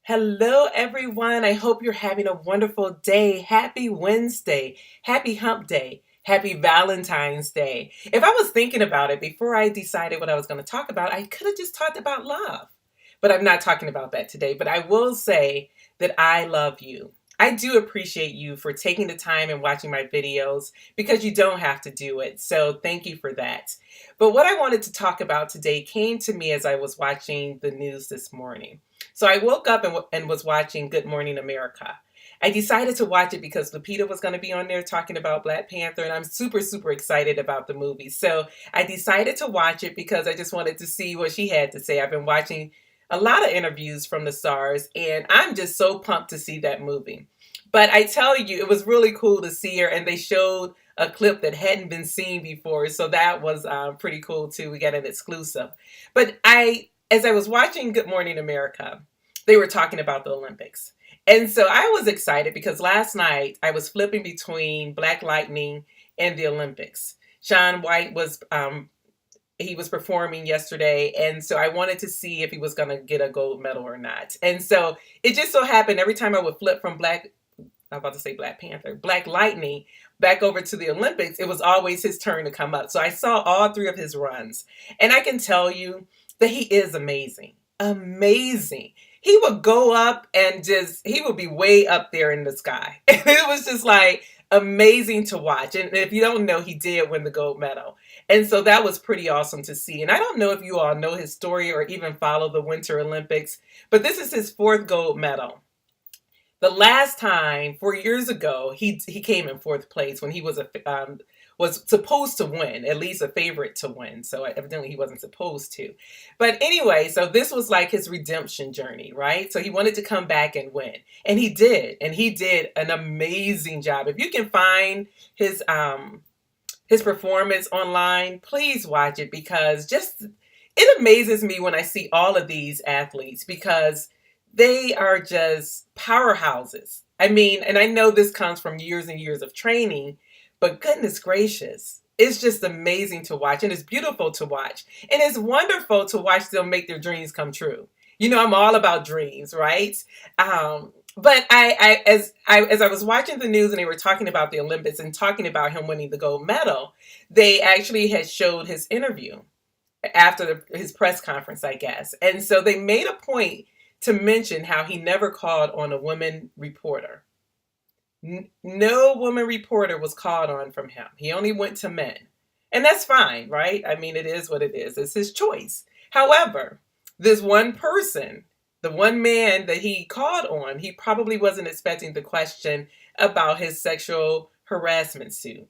Hello, everyone. I hope you're having a wonderful day. Happy Wednesday. Happy Hump Day. Happy Valentine's Day. If I was thinking about it before I decided what I was going to talk about, I could have just talked about love. But I'm not talking about that today. But I will say that I love you. I do appreciate you for taking the time and watching my videos because you don't have to do it. So thank you for that. But what I wanted to talk about today came to me as I was watching the news this morning. So I woke up and was watching Good Morning America. I decided to watch it because Lupita was going to be on there talking about Black Panther, and I'm super, super excited about the movie. So I decided to watch it because I just wanted to see what she had to say. I've been watching a lot of interviews from the stars, and I'm just so pumped to see that movie. But I tell you, it was really cool to see her, and they showed a clip that hadn't been seen before, so that was pretty cool too. We got an exclusive. But as I was watching Good Morning America, they were talking about the Olympics. And so I was excited because last night I was flipping between Black Lightning and the Olympics. Shaun White was he was performing yesterday, and so I wanted to see if he was going to get a gold medal or not. And so it just so happened every time I would flip from I'm about to say Black Panther, Black Lightning, back over to the Olympics, it was always his turn to come up. So I saw all three of his runs. And I can tell you that he is amazing. Amazing. He would go up and he would be way up there in the sky. And it was just like amazing to watch. And if you don't know, he did win the gold medal. And so that was pretty awesome to see. And I don't know if you all know his story or even follow the Winter Olympics, but this is his fourth gold medal. The last time, 4 years ago, he came in fourth place when he was supposed to win, at least a favorite to win. So evidently he wasn't supposed to. But anyway, so this was like his redemption journey, right? So he wanted to come back and win, and he did, an amazing job. If you can find his performance online, please watch it because just it amazes me when I see all of these athletes because they are just powerhouses. I mean, and I know this comes from years and years of training, but goodness gracious, it's just amazing to watch and it's beautiful to watch. And it's wonderful to watch them make their dreams come true. You know, I'm all about dreams, right? But as I was watching the news and they were talking about the Olympics and talking about him winning the gold medal, they actually had showed his interview after his press conference, I guess. And so they made a point to mention how he never called on a woman reporter. No woman reporter was called on from him. He only went to men. And that's fine, right? I mean, it is what it is. It's his choice. However, this one person, the one man that he called on, he probably wasn't expecting the question about his sexual harassment suit.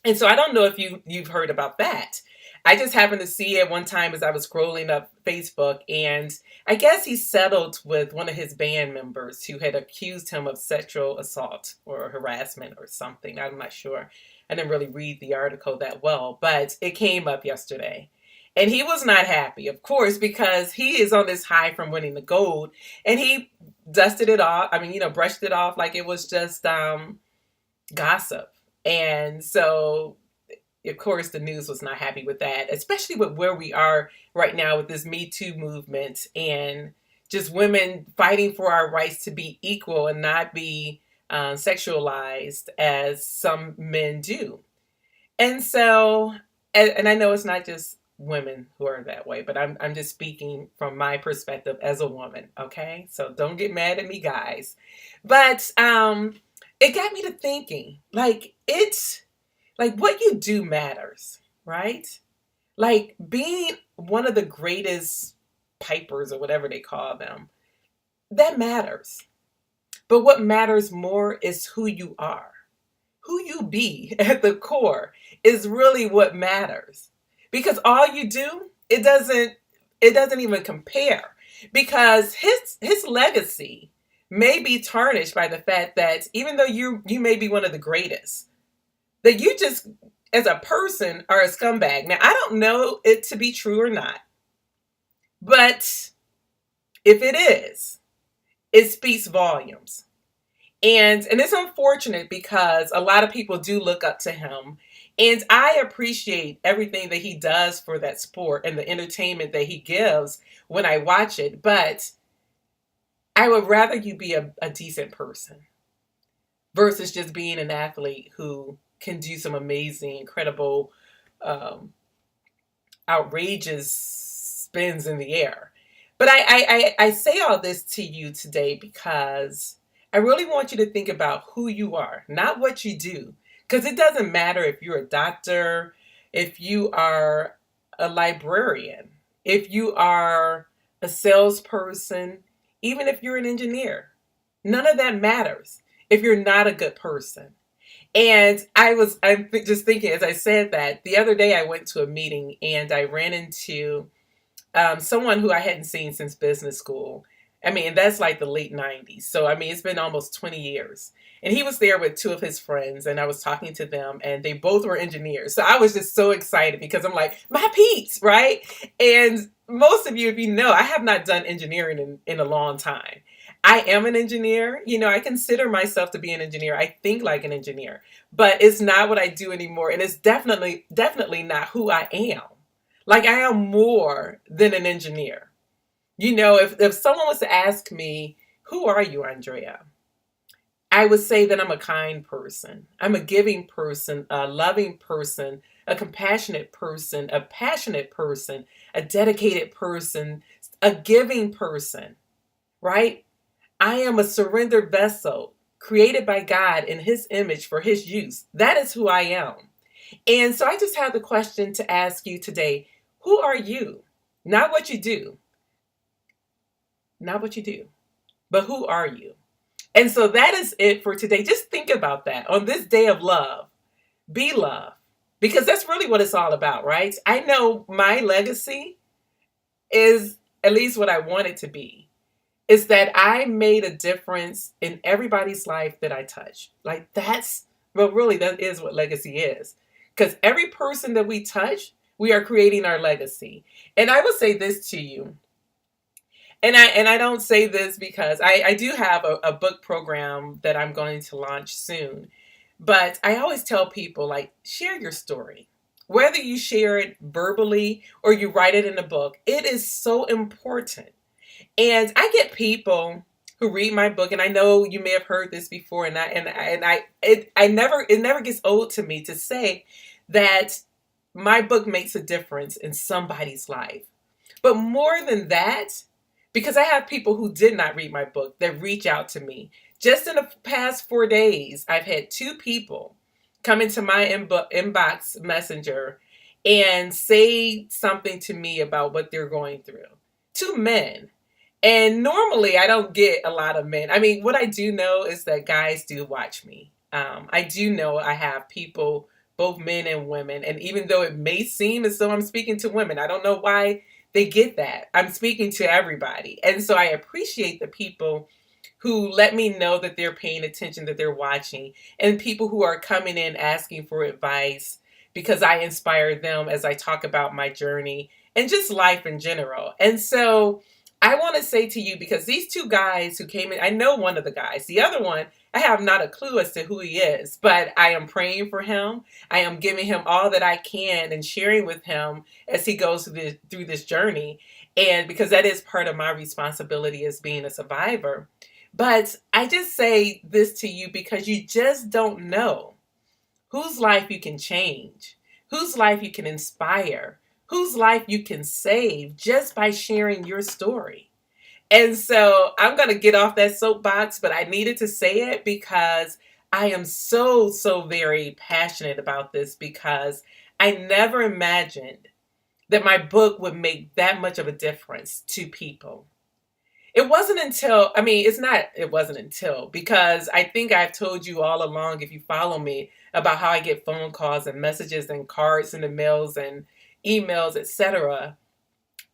And so I don't know if you've heard about that. I just happened to see it one time as I was scrolling up Facebook, and I guess he settled with one of his band members who had accused him of sexual assault or harassment or something. I'm not sure. I didn't really read the article that well, but it came up yesterday. And he was not happy, of course, because he is on this high from winning the gold, and he dusted it off. I mean, brushed it off like it was just gossip. And so, of course, the news was not happy with that, especially with where we are right now with this Me Too movement and just women fighting for our rights to be equal and not be sexualized as some men do. And so, and I know it's not just women who are that way, but I'm just speaking from my perspective as a woman, okay? So don't get mad at me, guys. But it got me to thinking, like what you do matters, right? Like being one of the greatest pipers or whatever they call them, that matters. But what matters more is who you are. Who you be at the core is really what matters. Because all you do, it doesn't even compare. Because his legacy may be tarnished by the fact that even though you may be one of the greatest, that you just as a person are a scumbag. Now I don't know it to be true or not, but if it is, it speaks volumes. And it's unfortunate because a lot of people do look up to him. And I appreciate everything that he does for that sport and the entertainment that he gives when I watch it. But I would rather you be a decent person versus just being an athlete who can do some amazing, incredible, um, outrageous spins in the air. But I say all this to you today because I really want you to think about who you are, not what you do. Because it doesn't matter if you're a doctor, if you are a librarian, if you are a salesperson, even if you're an engineer. None of that matters if you're not a good person. And I'm just thinking as I said that the other day I went to a meeting and I ran into someone who I hadn't seen since business school. I mean, that's like the late 90s. So, I mean, it's been almost 20 years. And he was there with two of his friends, and I was talking to them, and they both were engineers. So I was just so excited because I'm like, my peeps, right? And most of you, if you know, I have not done engineering in a long time. I am an engineer. You know, I consider myself to be an engineer. I think like an engineer, but it's not what I do anymore. And it's definitely not who I am. Like I am more than an engineer. You know, if someone was to ask me, who are you, Andrea? I would say that I'm a kind person. I'm a giving person, a loving person, a compassionate person, a passionate person, a dedicated person, a giving person, right? I am a surrendered vessel created by God in his image for his use. That is who I am. And so I just have the question to ask you today. Who are you? Not what you do, not what you do, but who are you? And so that is it for today. Just think about that on this day of love. Be love because that's really what it's all about, right? I know my legacy is at least what I want it to be is that I made a difference in everybody's life that I touch. Like that's, well, really, that is what legacy is. Because every person that we touch, we are creating our legacy. And I will say this to you, and I don't say this because I do have a book program that I'm going to launch soon. But I always tell people like share your story. Whether you share it verbally or you write it in a book, it is so important. And I get people who read my book, and I know you may have heard this before, it never gets old to me to say that my book makes a difference in somebody's life. But more than that, because I have people who did not read my book that reach out to me. Just in the past 4 days, I've had two people come into my inbox messenger and say something to me about what they're going through. Two men. And normally I don't get a lot of men. I mean, what I do know is that guys do watch me. I do know I have people, both men and women. And even though it may seem as though I'm speaking to women, I don't know why they get that. I'm speaking to everybody. And so I appreciate the people who let me know that they're paying attention, that they're watching, and people who are coming in asking for advice because I inspire them as I talk about my journey and just life in general. And so I want to say to you, because these two guys who came in, I know one of the guys. The other one, I have not a clue as to who he is, but I am praying for him. I am giving him all that I can and sharing with him as he goes through this journey. And because that is part of my responsibility as being a survivor. But I just say this to you because you just don't know whose life you can change, whose life you can inspire, whose life you can save just by sharing your story. And so I'm going to get off that soapbox, but I needed to say it because I am so very passionate about this because I never imagined that my book would make that much of a difference to people. It wasn't until, I mean, it wasn't until, because I think I've told you all along, if you follow me, about how I get phone calls and messages and cards in the mails and emails, etc.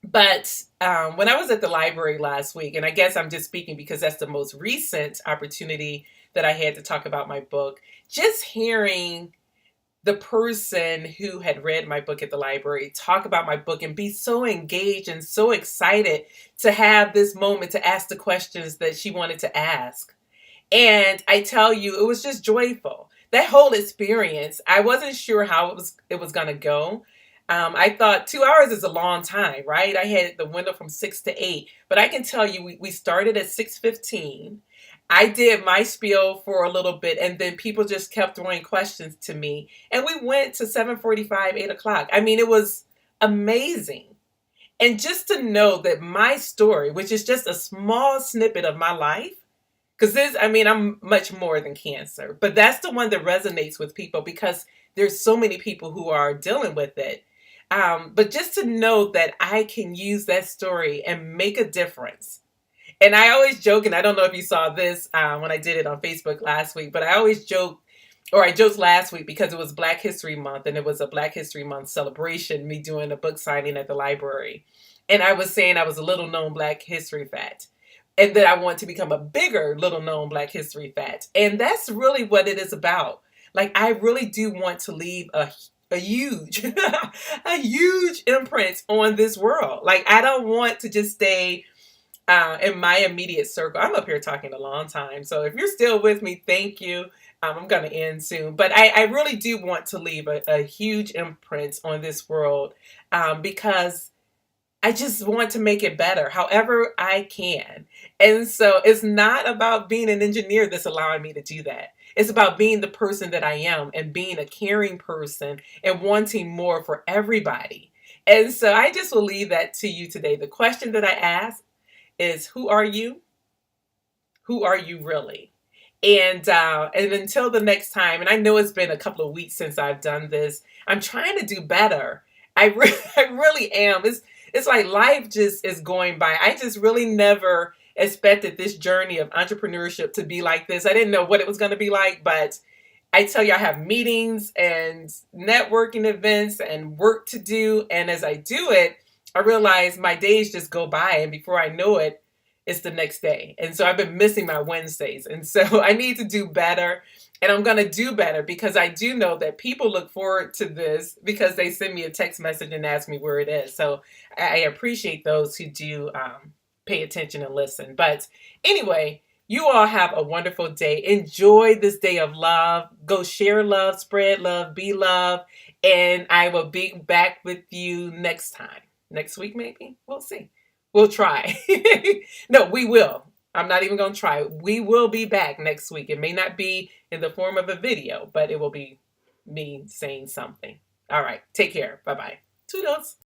But when I was at the library last week, and I guess I'm just speaking because that's the most recent opportunity that I had to talk about my book, just hearing the person who had read my book at the library talk about my book and be so engaged and so excited to have this moment to ask the questions that she wanted to ask. And I tell you, it was just joyful. That whole experience, I wasn't sure how it was going to go. I thought 2 hours is a long time, right? I had the window from 6 to 8, but I can tell you, we started at 6:15. I did my spiel for a little bit, and then people just kept throwing questions to me, and we went to 7:45, 8 o'clock. I mean, it was amazing. And just to know that my story, which is just a small snippet of my life, because I mean, I'm much more than cancer, but that's the one that resonates with people because there's so many people who are dealing with it. But just to know that I can use that story and make a difference. And I always joke, and I don't know if you saw this when I did it on Facebook last week, but I always joke, or I joked last week because it was Black History Month and it was a Black History Month celebration, me doing a book signing at the library. And I was saying I was a little known Black History fact and that I want to become a bigger little known Black History fact. And that's really what it is about. Like, I really do want to leave a huge, a huge imprint on this world. Like, I don't want to just stay in my immediate circle. I'm up here talking a long time. So if you're still with me, thank you. I'm going to end soon. But I really do want to leave a huge imprint on this world because I just want to make it better however I can. And so it's not about being an engineer that's allowing me to do that. It's about being the person that I am and being a caring person and wanting more for everybody. And so I just will leave that to you today. The question that I ask is, who are you? Who are you really? And until the next time, and I know it's been a couple of weeks since I've done this, I'm trying to do better. I really am. It's like life just is going by. I just really never expected this journey of entrepreneurship to be like this. I didn't know what it was going to be like, but I tell you, I have meetings and networking events and work to do. And as I do it, I realize my days just go by. And before I know it, it's the next day. And so I've been missing my Wednesdays. And so I need to do better. And I'm going to do better because I do know that people look forward to this because they send me a text message and ask me where it is. So I appreciate those who do pay attention and listen. But anyway, you all have a wonderful day. Enjoy this day of love. Go share love, spread love, be love. And I will be back with you next time. Next week, maybe? We'll see. We'll try. No, we will. I'm not even going to try. We will be back next week. It may not be in the form of a video, but it will be me saying something. All right. Take care. Bye-bye. Toodles.